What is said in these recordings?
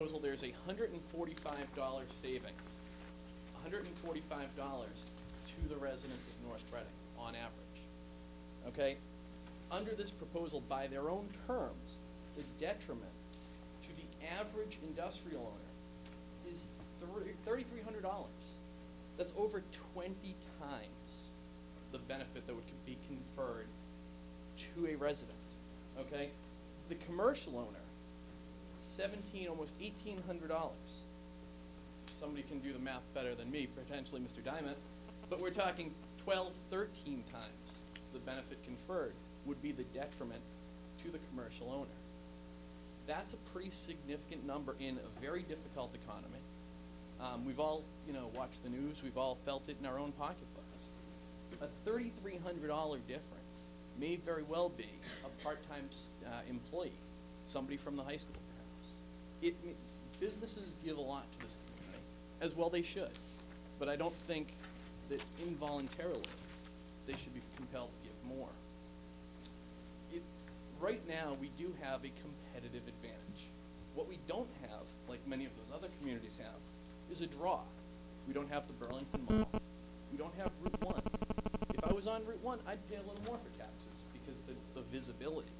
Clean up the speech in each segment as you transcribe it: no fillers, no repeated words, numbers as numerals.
proposal, there's a $145 savings, $145 to the residents of North Reading on average. Okay? Under this proposal, by their own terms, the detriment to the average industrial owner is $3,300. That's over 20 times the benefit that would be conferred to a resident. Okay? The commercial owner, almost $1,800. Somebody can do the math better than me, potentially Mr. Diamond, but we're talking 12, 13 times the benefit conferred would be the detriment to the commercial owner. That's a pretty significant number in a very difficult economy. We've all, watched the news. We've all felt it in our own pocketbooks. A $3,300 difference may very well be a part-time employee, somebody from the high school, perhaps. Businesses give a lot to this community, as well they should. But I don't think that involuntarily they should be compelled to give more. Right now, we do have a competitive advantage. What we don't have, like many of those other communities have, is a draw. We don't have the Burlington Mall. We don't have Route 1. If I was on Route 1, I'd pay a little more for taxes because the visibility.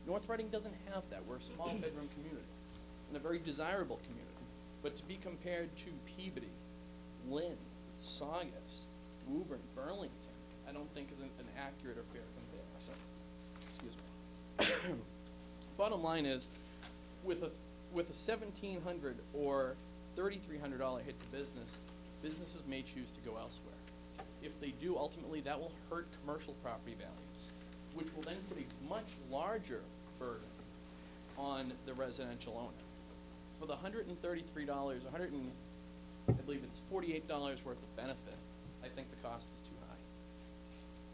North Reading doesn't have that. We're a small bedroom community and a very desirable community. But to be compared to Peabody, Lynn, Saugus, Woburn, Burlington, I don't think is an accurate or fair comparison. Excuse me. Bottom line is, with a $1,700 or $3,300 hit to business, businesses may choose to go elsewhere. If they do, ultimately that will hurt commercial property values, which will then put a much larger burden on the residential owner. For the $133, I believe it's $48 worth of benefit, I think the cost is too high.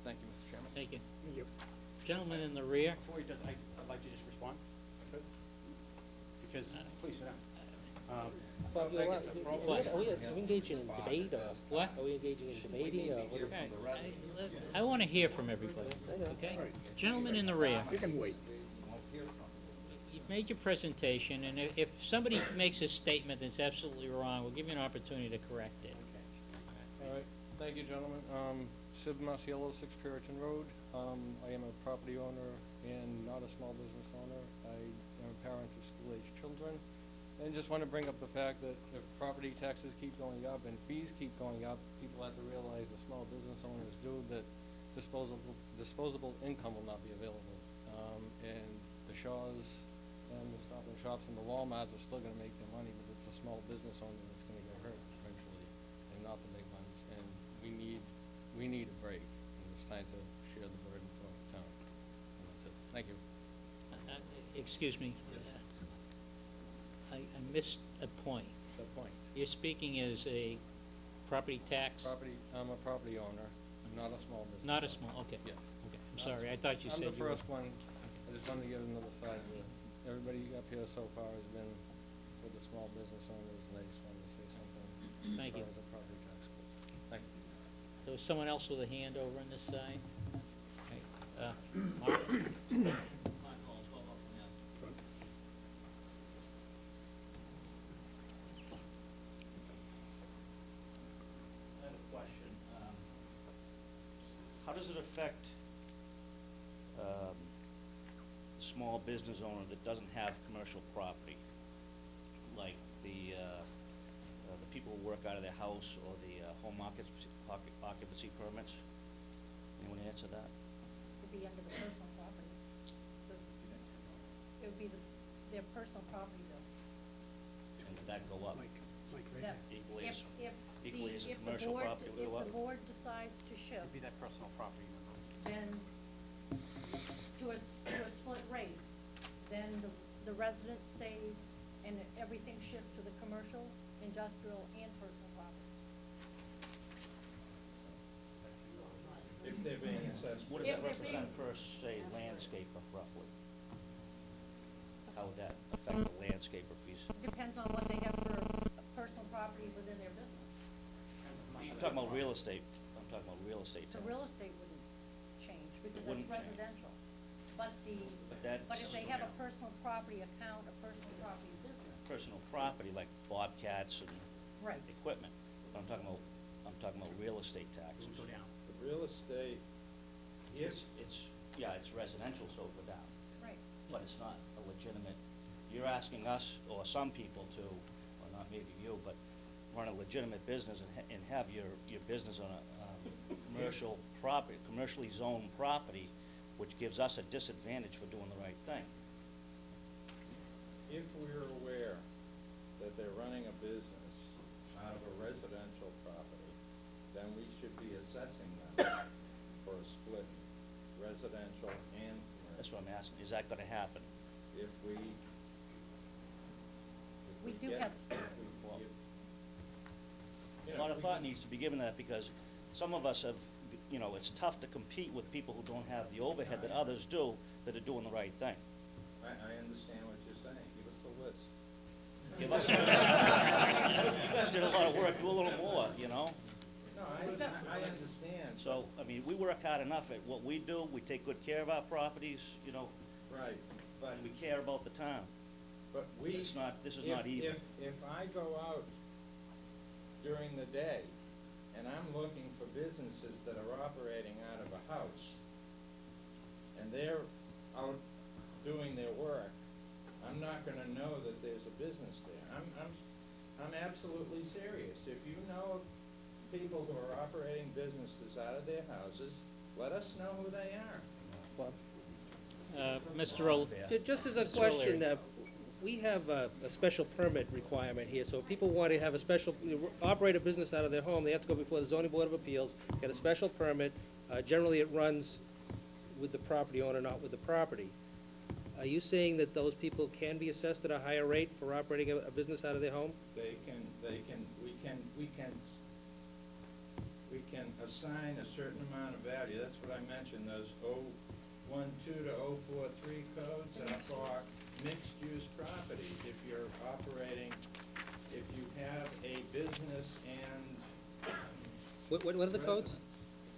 Thank you, Mr. Chairman. Thank you. Thank you. Gentleman in the rear. Before he does, I'd like to just respond, if I could. Because, please sit down. Are we engaging in debate, or what? Are we engaging in debating, or what? Okay. I want to hear from everybody. Okay. Gentleman in the rear. You can wait. You've made your presentation, and if somebody makes a statement that's absolutely wrong, we'll give you an opportunity to correct it. All right. Thank you, gentlemen. Sid Masiello, 6 Puritan Road. I am a property owner and not a small business owner. I am a parent of school-age children. And just want to bring up the fact that if property taxes keep going up and fees keep going up, people have to realize the small business owners do that disposable income will not be available. And the Shaws and the Stop and Shops and the Walmarts are still going to make their money, but it's the small business owner that's going to get hurt eventually, and not the big ones. And we need a break, and it's time to share the burden for the town. And that's it. Thank you. Excuse me. I missed a point. The point. You're speaking as a property tax? I'm a property owner, not a small business. Not a small, okay. Yes. Okay, I'm sorry, I thought you said you were. I'm the first one. I just wanted to get another side of it. Everybody up here so far has been with the small business owners, and I just wanted to say something. Thank you. As a property tax collector. Thank you. There was someone else with a hand over on this side? Okay. Mark? How does it affect small business owner that doesn't have commercial property, like the people who work out of their house or the home occupancy permits? Anyone answer that? It'd be under the personal property. It would be their personal property bill. And would that go up? Equally as a commercial property would go up? If the board decides to shift, It'd be that personal property number. then to a split rate, then the residents save and everything shifts to the commercial, industrial, and personal property. If they're being assessed. What does that represent per, say, landscaper, roughly? How would that affect the landscaper fees? Depends on what they have for personal property within their business. I'm talking about real estate. I'm talking about real estate. The real estate wouldn't change because that's Wouldn't change. residential. But if they have a personal property account, a personal property business. personal property like bobcats and Right. equipment. I'm talking about real estate taxes. Go down. The real estate, if, It's residential, so it go down. Right. But it's not a legitimate, you're asking us, or some people to, or not maybe you, but run a legitimate business and have your business on a commercial property, commercially zoned property, which gives us a disadvantage for doing the right thing. if we're aware that they're running a business out of a residential property, then we should be assessing them for a split residential and commercial. That's what I'm asking, is that gonna happen? If we. We do have- A lot of thought needs to be given to that, because some of us have, it's tough to compete with people who don't have the overhead that others do, that are doing the right thing. I understand what you're saying. Give us a list. Give us, you guys did a lot of work, do a little more, No, I understand. So, we work hard enough at what we do, we take good care of our properties, Right, but. and we care about the town. But we. This is not even. If I go out during the day and I'm looking for businesses that are operating out of a house, and they're out doing their work, I'm not gonna know that there's a business there. I'm absolutely serious. If you know of people who are operating businesses out of their houses, let us know who they are. Mr. O. Just as a Mr. question, O'Leary. we have a special permit requirement here, so if people want to have a special, operate a business out of their home, they have to go before the zoning board of appeals, get a special permit. Generally, it runs with the property owner, not with the property. Are you saying that those people can be assessed at a higher rate for operating a business out of their home? We can assign a certain amount of value. That's what I mentioned, those 012 to 043 codes are for mixed-use properties. If you're operating, if you have a business and. What are the codes?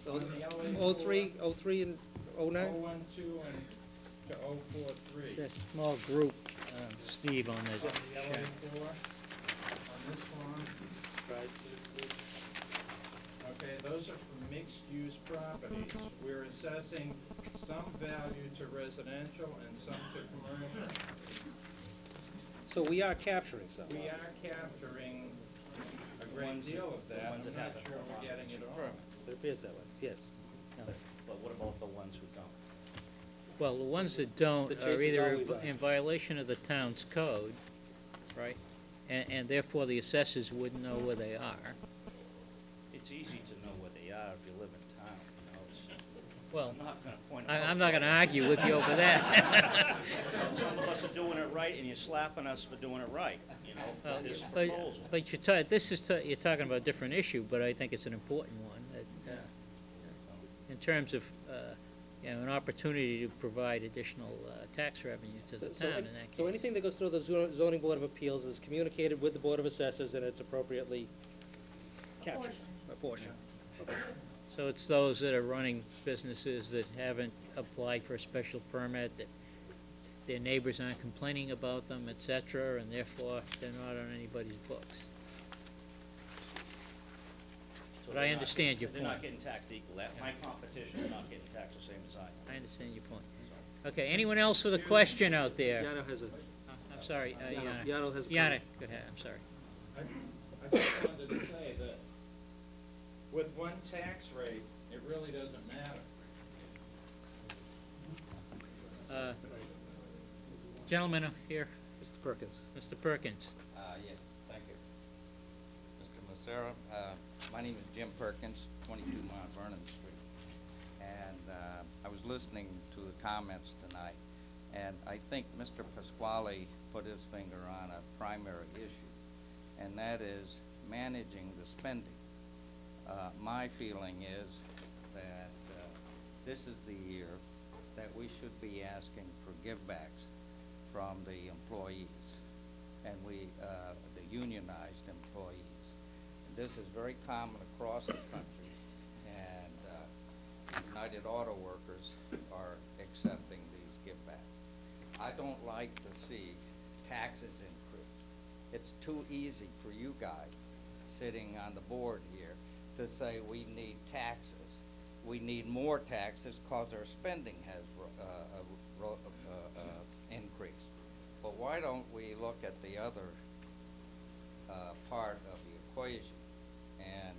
On the LA 03, 03 and 09? 012 and to 043. It's a small group, Steve, on this. On the LA 4, on this one. Okay, those are for mixed-use properties. We're assessing some value to residential and some to commercial. So we are capturing some. We are capturing a great Ones deal of the that. ones I'm that not have it. sure we're getting it all. It appears that way, yes. But what about the ones who don't? Well, the ones that don't The are chances either always are. in violation of the town's code, right? And therefore, the assessors wouldn't know where they are. It's easy to know where they are if you live in town, Well, I'm not gonna point them out. I'm not gonna argue with you over that. Some of us are doing it right, and you're slapping us for doing it right, Well, with this but proposal. you're talking about a different issue, but I think it's an important one. That, in terms of, an opportunity to provide additional tax revenue to the town in that case. So anything that goes through the zoning board of appeals is communicated with the board of assessors, and it's appropriately captured. Apportioned. Apportioned. So it's those that are running businesses that haven't applied for a special permit, that their neighbors aren't complaining about them, et cetera, and therefore they're not on anybody's books. So But I understand your They're not point. getting taxed equal. My competition is not getting taxed the same as I am. I understand your point. Okay, anyone else with a question out there? Yano has a, I'm sorry, Yana. Yano has a Yana, go ahead, I'm sorry. I just wanted to say that with one tax rate, it really doesn't matter. Gentleman here, Mr. Perkins. Mr. Perkins. Yes, thank you. Mr. Macera, my name is Jim Perkins, 22 Mount Vernon Street. And I was listening to the comments tonight, and I think Mr. Pasquale put his finger on a primary issue, and that is managing the spending. My feeling is that this is the year that we should be asking for givebacks from the employees, and the unionized employees. This is very common across the country, and United Auto Workers are accepting these givebacks. I don't like to see taxes increased. It's too easy for you guys sitting on the board here to say we need taxes. We need more taxes because our spending has increased. But why don't we look at the other part of the equation? And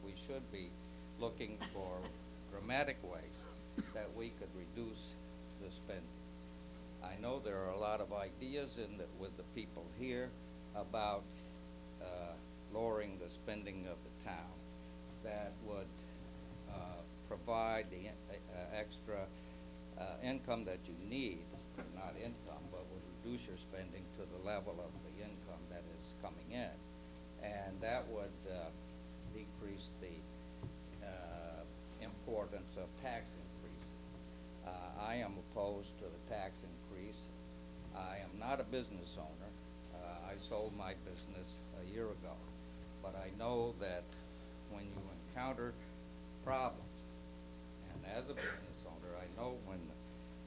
we should be looking for dramatic ways that we could reduce the spending. I know there are a lot of ideas with the people here about lowering the spending of the town that would provide the extra income that you need, not income, but would reduce your spending to the level of the income that is coming in. And that would decrease the importance of tax increases. I am opposed to the tax increase. I am not a business owner. I sold my business a year ago. But I know that when you encounter problems, and as a business owner, I know when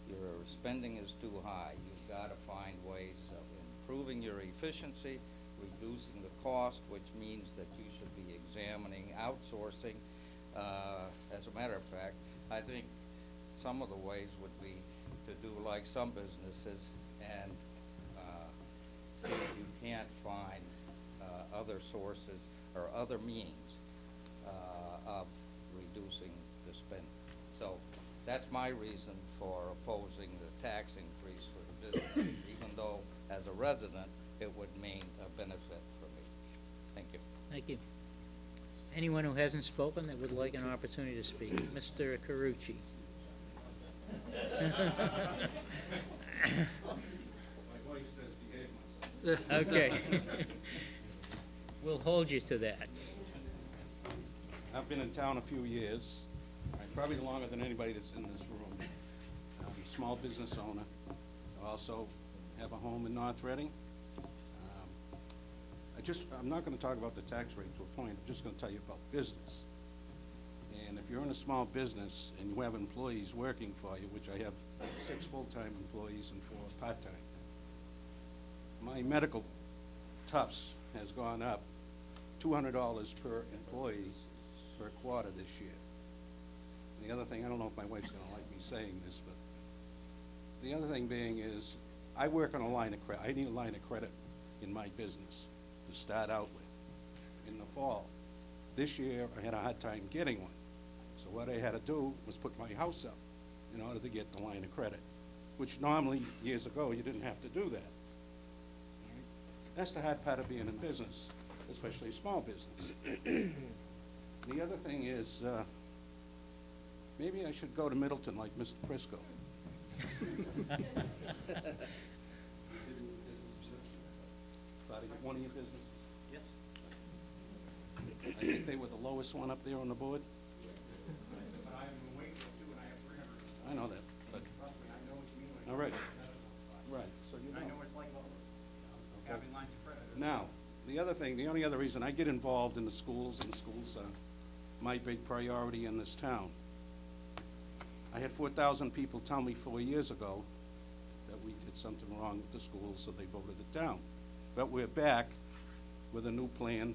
your spending is too high, you've got to find ways of improving your efficiency, reducing the cost, which means that you should be examining outsourcing. As a matter of fact, I think some of the ways would be to do like some businesses and see if you can't find other sources or other means of reducing the spending. So that's my reason for opposing the tax increase for the businesses, even though as a resident it would mean a benefit for me. Thank you. Thank you. Anyone who hasn't spoken that would like an opportunity to speak? Mr. Carucci. My wife says behave myself. Okay. We'll hold you to that. I've been in town a few years, probably longer than anybody that's in this room. I'm a small business owner. I also have a home in North Reading. I'm not going to talk about the tax rate to a point. I'm just going to tell you about business. And if you're in a small business and you have employees working for you, which I have 6 full-time employees and 4 part-time, my medical tufts has gone up $200 per employee per quarter this year. And the other thing, I don't know if my wife's going to like me saying this, but the other thing being is I work on a line of credit. I need a line of credit in my business to start out with in the fall. This year I had a hard time getting one. So what I had to do was put my house up in order to get the line of credit, which normally years ago you didn't have to do that. That's the hard part of being in business, especially small business. The other thing is maybe I should go to Middleton like Mr. Frisco. One of your businesses? Yes. I think they were the lowest one up there on the board. But I'm in Wakefield too, and I have 300. I know that, but Trust me, I know what you mean when all right, you right. So you know. I know what it's like having lines of credit. Now, the other thing, the only other reason I get involved in the schools, and schools are my big priority in this town. I had 4,000 people tell me 4 years ago that we did something wrong with the schools, so they voted it down. But we're back with a new plan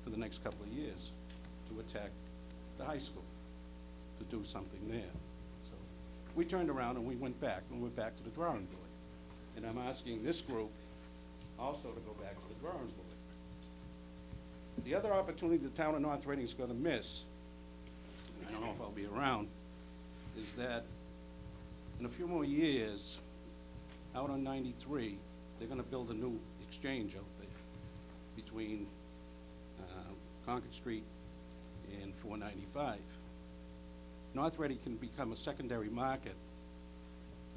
for the next couple of years to attack the high school, to do something there. So we turned around and we went back, and we're back to the drawing board. And I'm asking this group also to go back to the drawing board. The other opportunity the town of North Reading is going to miss, I don't know if I'll be around, is that in a few more years, out on 93, they're going to build a new exchange out there between Concord Street and 495. North Reading can become a secondary market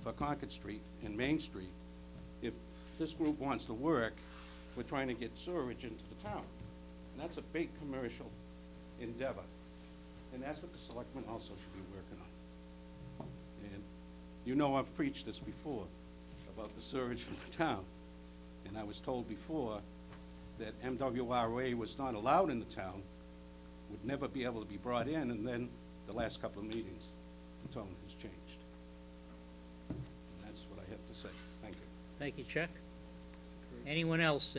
for Concord Street and Main Street. If this group wants to work, we're trying to get sewerage into the town. And that's a big commercial endeavor. And that's what the selectmen also should be working on. And you know I've preached this before about the sewerage in the town. And I was told before that MWRA was not allowed in the town, would never be able to be brought in, and then the last couple of meetings, the tone has changed. And that's what I have to say. Thank you. Thank you, Chuck. Anyone else that